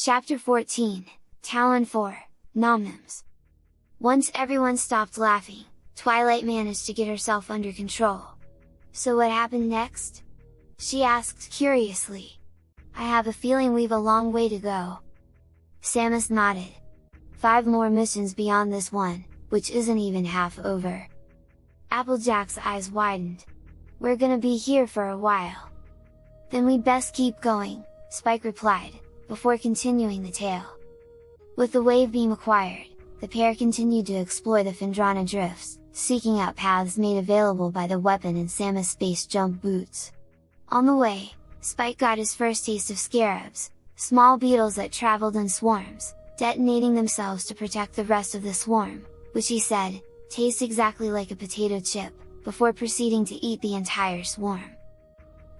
Chapter 14, Tallon 4, Nomnoms. Once everyone stopped laughing, Twilight managed to get herself under control. So what happened next? She asked curiously. I have a feeling we've a long way to go. Samus nodded. 5 more missions beyond this one, which isn't even half over. Applejack's eyes widened. We're gonna be here for a while. Then we'd best keep going, Spike replied, before continuing the tale. With the wave beam acquired, the pair continued to explore the Phendrana drifts, seeking out paths made available by the weapon and Samus' space jump boots. On the way, Spike got his first taste of scarabs, small beetles that traveled in swarms, detonating themselves to protect the rest of the swarm, which he said, tastes exactly like a potato chip, before proceeding to eat the entire swarm.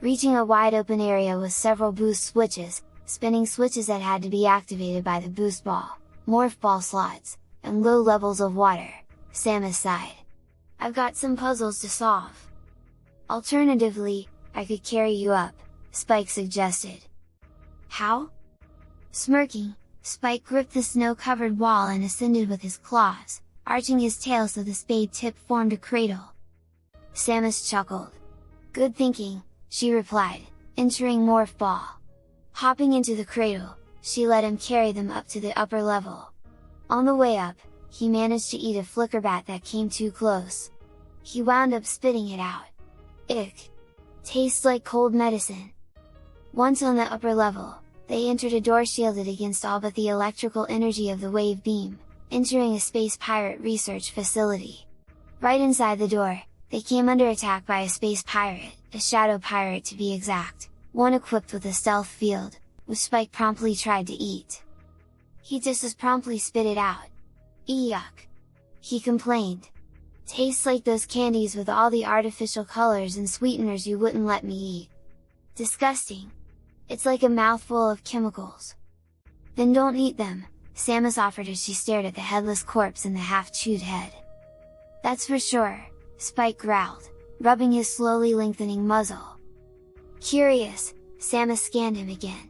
Reaching a wide open area with several boost switches, spinning switches that had to be activated by the boost ball, morph ball slots, and low levels of water, Samus sighed. I've got some puzzles to solve. Alternatively, I could carry you up, Spike suggested. How? Smirking, Spike gripped the snow-covered wall and ascended with his claws, arching his tail so the spade tip formed a cradle. Samus chuckled. Good thinking, she replied, entering morph ball. Hopping into the cradle, she let him carry them up to the upper level. On the way up, he managed to eat a flickerbat that came too close. He wound up spitting it out. Ick! Tastes like cold medicine. Once on the upper level, they entered a door shielded against all but the electrical energy of the wave beam, entering a space pirate research facility. Right inside the door, they came under attack by a space pirate, a shadow pirate to be exact, one equipped with a stealth field, which Spike promptly tried to eat. He just as promptly spit it out. Yuck! He complained. Tastes like those candies with all the artificial colors and sweeteners you wouldn't let me eat. Disgusting! It's like a mouthful of chemicals. Then don't eat them, Samus offered as she stared at the headless corpse and the half-chewed head. That's for sure, Spike growled, rubbing his slowly lengthening muzzle. Curious, Samus scanned him again.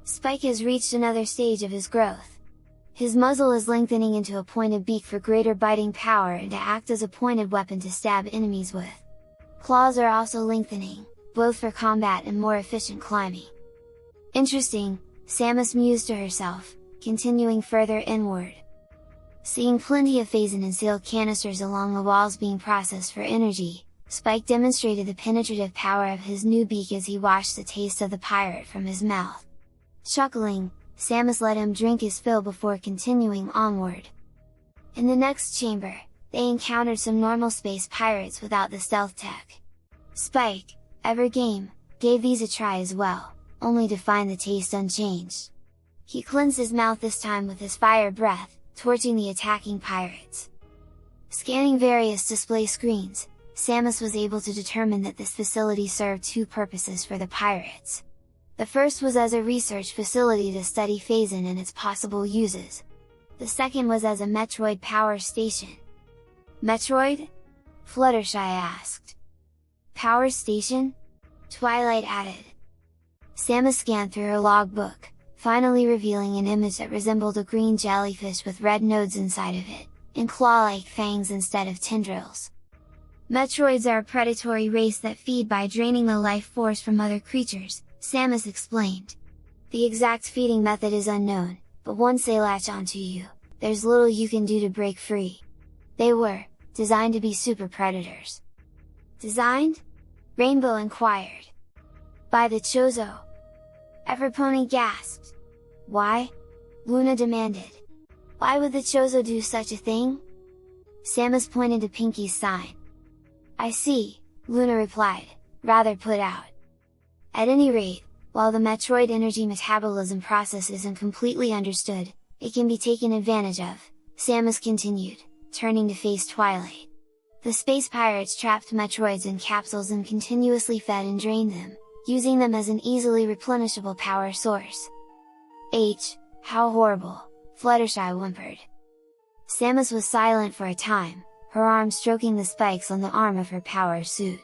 Spike has reached another stage of his growth. His muzzle is lengthening into a pointed beak for greater biting power and to act as a pointed weapon to stab enemies with. Claws are also lengthening, both for combat and more efficient climbing. Interesting, Samus mused to herself, continuing further inward. Seeing plenty of phase-in and sealed canisters along the walls being processed for energy, Spike demonstrated the penetrative power of his new beak as he washed the taste of the pirate from his mouth. Chuckling, Samus let him drink his fill before continuing onward. In the next chamber, they encountered some normal space pirates without the stealth tech. Spike, ever game, gave these a try as well, only to find the taste unchanged. He cleansed his mouth this time with his fire breath, torching the attacking pirates. Scanning various display screens, Samus was able to determine that this facility served 2 purposes for the pirates. The first was as a research facility to study phase-in and its possible uses. The second was as a Metroid power station. Metroid? Fluttershy asked. Power station? Twilight added. Samus scanned through her logbook, finally revealing an image that resembled a green jellyfish with red nodes inside of it, and claw-like fangs instead of tendrils. Metroids are a predatory race that feed by draining the life force from other creatures, Samus explained. The exact feeding method is unknown, but once they latch onto you, there's little you can do to break free. They were designed to be super predators. Designed? Rainbow inquired. By the Chozo. Everpony gasped. Why? Luna demanded. Why would the Chozo do such a thing? Samus pointed to Pinky's sign. I see, Luna replied, rather put out. At any rate, while the Metroid energy metabolism process isn't completely understood, it can be taken advantage of, Samus continued, turning to face Twilight. The space pirates trapped Metroids in capsules and continuously fed and drained them, using them as an easily replenishable power source. How horrible, Fluttershy whimpered. Samus was silent for a time, her arm stroking the spikes on the arm of her power suit.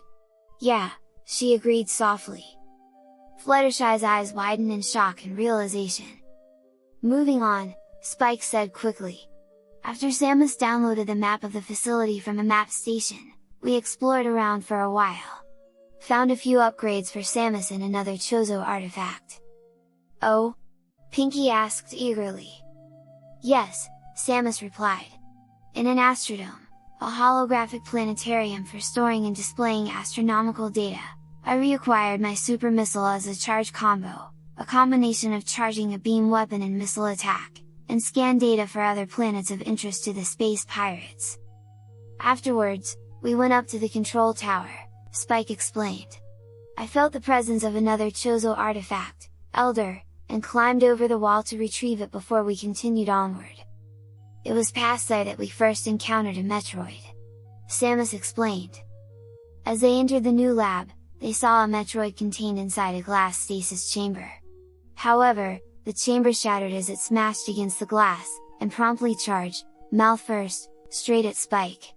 Yeah, she agreed softly. Fluttershy's eyes widened in shock and realization. Moving on, Spike said quickly. After Samus downloaded the map of the facility from a map station, we explored around for a while. Found a few upgrades for Samus and another Chozo artifact. Oh? Pinky asked eagerly. Yes, Samus replied. In an Astrodome, a holographic planetarium for storing and displaying astronomical data, I reacquired my super missile as a charge combo, a combination of charging a beam weapon and missile attack, and scan data for other planets of interest to the space pirates. Afterwards, we went up to the control tower, Spike explained. I felt the presence of another Chozo artifact, Elder, and climbed over the wall to retrieve it before we continued onward. It was past there that we first encountered a Metroid. Samus explained. As they entered the new lab, they saw a Metroid contained inside a glass stasis chamber. However, the chamber shattered as it smashed against the glass, and promptly charged, mouth first, straight at Spike.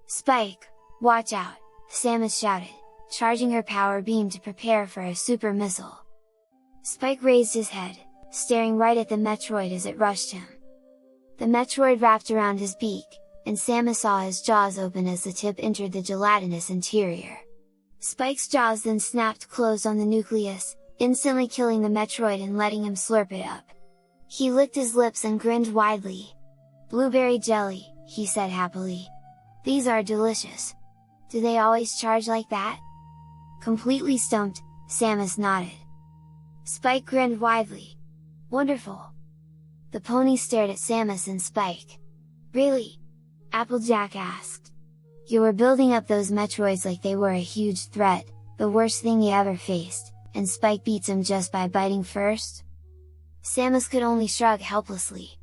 Spike, watch out! Samus shouted, charging her power beam to prepare for a super missile. Spike raised his head, staring right at the Metroid as it rushed him. The Metroid wrapped around his beak, and Samus saw his jaws open as the tip entered the gelatinous interior. Spike's jaws then snapped closed on the nucleus, instantly killing the Metroid and letting him slurp it up. He licked his lips and grinned widely. Blueberry jelly, he said happily. These are delicious. Do they always charge like that? Completely stumped, Samus nodded. Spike grinned widely. Wonderful! The pony stared at Samus and Spike. Really? Applejack asked. You were building up those Metroids like they were a huge threat, the worst thing you ever faced, and Spike beats him just by biting first? Samus could only shrug helplessly.